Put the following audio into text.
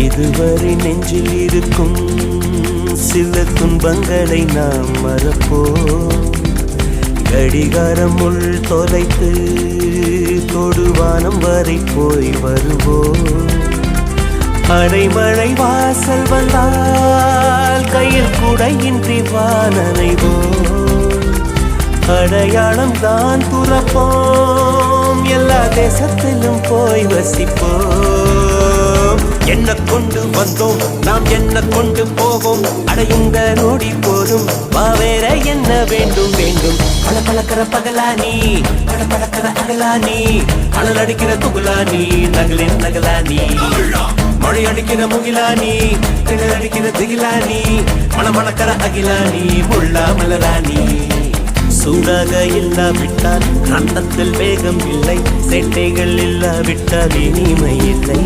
இதுவரை நெஞ்சில் இருக்கும் சில துன்பங்களை நாம் மறப்போம். கடிகாரம் உள் தொலைத்து தொடுவானம் வரை போய் வருவோம். அடைமழை வாசல் வந்தால் கையில் குடையின்றி வானனைவோம். அடையாளம் தான் துறப்போம், எல்லா தேசத்திலும் போய் வசிப்போம். என்ன கொண்டு வந்தோம் நாம் என்ன கொண்டு போவோம், அடையுங்க நோடி போதும் வா வேற என்ன வேண்டும் வேண்டும். பல பழக்கிற பகலானி பட பழக்கிற அகலானி, அனல் அடிக்கிற துகுலானி நகலின் நகலானி, மழை அடிக்கிற முகிலானி திணல் அடிக்கிற திகிலானி, மணமணக்கிற அகிலானி முள்ளா மலராணி. சூடாக இல்லாவிட்டால் அந்தத்தில் வேகம் இல்லை, சேட்டைகள் இல்லாவிட்டால் இனிமை இல்லை.